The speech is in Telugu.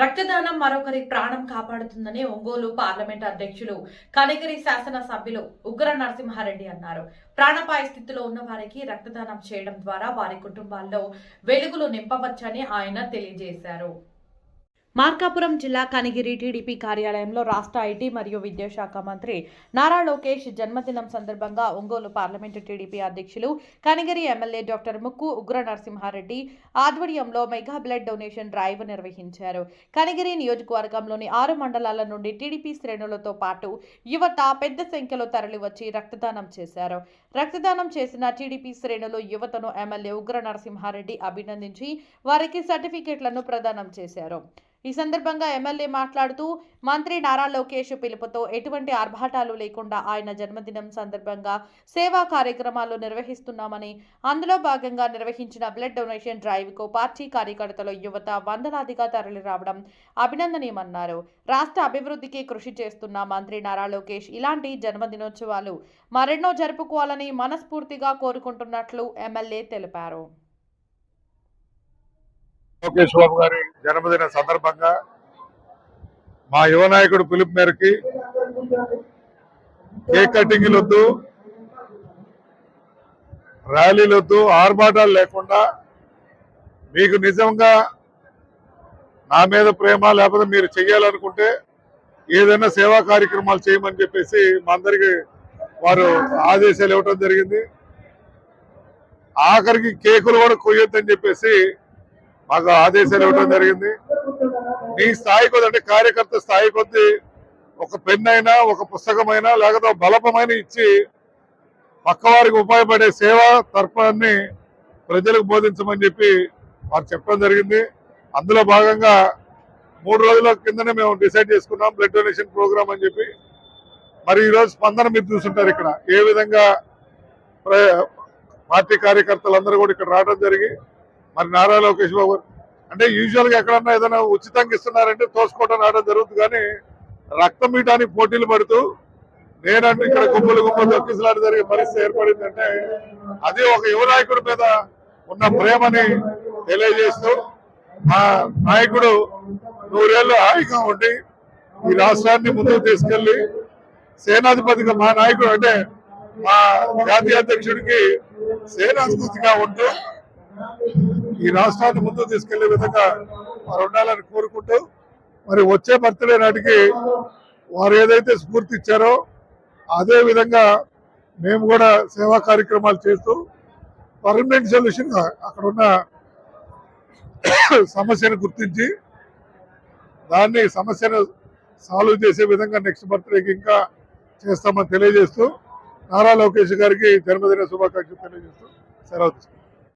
రక్తదానం మరొకరి ప్రాణం కాపాడుతుందని ఒంగోలు పార్లమెంట్ అధ్యక్షులు కనిగిరి శాసన సభ్యులు ఉగ్ర నరసింహారెడ్డి అన్నారు. ప్రాణాపాయ స్థితిలో ఉన్న వారికి రక్తదానం చేయడం ద్వారా వారి కుటుంబాల్లో వెలుగులు నింపవచ్చని ఆయన తెలియజేశారు. మార్కాపురం జిల్లా కనిగిరి టీడీపీ కార్యాలయంలో రాష్ట్ర ఐటీ మరియు విద్యాశాఖ మంత్రి నారా లోకేష్ జన్మదినం సందర్భంగా ఒంగోలు పార్లమెంటు టీడీపీ అధ్యక్షులు కనిగిరి ఎమ్మెల్యే డాక్టర్ ముక్కు ఉగ్ర నరసింహారెడ్డి ఆధ్వర్యంలో మెగా బ్లడ్ డొనేషన్ డ్రైవ్ నిర్వహించారు. కనిగిరి నియోజకవర్గంలోని 6 మండలాల నుండి టీడీపీ శ్రేణులతో పాటు యువత పెద్ద సంఖ్యలో తరలివచ్చి రక్తదానం చేశారు. రక్తదానం చేసిన టీడీపీ శ్రేణులు యువతను ఎమ్మెల్యే ఉగ్ర నరసింహారెడ్డి అభినందించి వారికి సర్టిఫికెట్లను ప్రదానం చేశారు. ఈ సందర్భంగా ఎమ్మెల్యే మాట్లాడుతూ మంత్రి నారా లోకేష్ పిలుపుతో ఎటువంటి ఆర్భాటాలు లేకుండా ఆయన జన్మదినం సందర్భంగా సేవా కార్యక్రమాలు నిర్వహిస్తున్నామని, అందులో భాగంగా నిర్వహించిన బ్లడ్ డొనేషన్ డ్రైవ్కు పార్టీ కార్యకర్తలు యువత వందలాదిగా తరలి రావడం అభినందనీయమన్నారు. రాష్ట్ర అభివృద్ధికి కృషి చేస్తున్న మంత్రి నారా లోకేష్ ఇలాంటి జన్మదినోత్సవాలు మరెన్నో జరుపుకోవాలని మనస్ఫూర్తిగా కోరుకుంటున్నట్లు ఎమ్మెల్యే తెలిపారు. లోకేష్ బాబు గారి జన్మదిన సందర్భంగా మా యువ నాయకుడు పిలుపు మేరకి కేక్ కటింగ్లు వద్దు, ర్యాలీలు వద్దు, ఆర్భాటాలు లేకుండా మీకు నిజంగా నా మీద ప్రేమ లేకపోతే మీరు చెయ్యాలనుకుంటే ఏదైనా సేవా కార్యక్రమాలు చేయమని చెప్పేసి మా అందరికి వారు ఆదేశాలు ఇవ్వటం జరిగింది. ఆఖరికి కేకులు కూడా కొయ్యొద్దని చెప్పేసి మాకు ఆదేశాలు ఇవ్వడం జరిగింది. మీ స్థాయి కొద్ది అంటే కార్యకర్త స్థాయి కొద్ది ఒక పెన్ అయినా, ఒక పుస్తకమైనా, లేకపోతే ఒక బలపమైన ఇచ్చి పక్కవారికి ఉపయోగపడే సేవా తర్పాన్ని ప్రజలకు బోధించమని చెప్పి వారు చెప్పడం జరిగింది. అందులో భాగంగా 3 రోజుల కిందనే మేము డిసైడ్ చేసుకున్నాం బ్లడ్ డొనేషన్ ప్రోగ్రామ్ అని చెప్పి. మరి ఈరోజు స్పందన మీరు చూస్తుంటారు ఇక్కడ ఏ విధంగా పార్టీ కార్యకర్తలందరూ కూడా ఇక్కడ రావడం జరిగి మరి నారా లోకేష్ బాబు అంటే యూజువల్గా ఎక్కడన్నా ఏదైనా ఉచితంగా ఇస్తున్నారంటే తోసుకోవడం రావడం జరుగుతుంది. కానీ రక్తం మీయడానికి పోటీలు పడుతూ నేనంటే ఇక్కడ గుంపులు తొక్కిసలాట జరిగే పరిస్థితి ఏర్పడిందంటే అది ఒక యువ నాయకుడి మీద ఉన్న ప్రేమని తెలియజేస్తూ మా నాయకుడు 100 ఏళ్ళు హాయిగా ఉండి ఈ రాష్ట్రాన్ని ముందుకు తీసుకెళ్లి సేనాధిపతిగా మా నాయకుడు అంటే మా జాతీయ అధ్యక్షుడికి సేనాధిపతిగా ఉంటూ ఈ రాష్ట్రాన్ని ముందుకు తీసుకెళ్లే విధంగా వారు ఉండాలని కోరుకుంటూ మరి వచ్చే బర్త్డే నాటికి వారు ఏదైతే స్ఫూర్తి ఇచ్చారో అదే విధంగా మేము కూడా సేవా కార్యక్రమాలు చేస్తూ పర్మనెంట్ సొల్యూషన్ అక్కడ ఉన్న సమస్యను గుర్తించి దాన్ని సమస్యను సాల్వ్ చేసే విధంగా నెక్స్ట్ బర్త్డేకి ఇంకా చేస్తామని తెలియజేస్తూ నారా లోకేష్ గారికి జన్మదిన శుభాకాంక్షలు తెలియజేస్తూ సెలవు.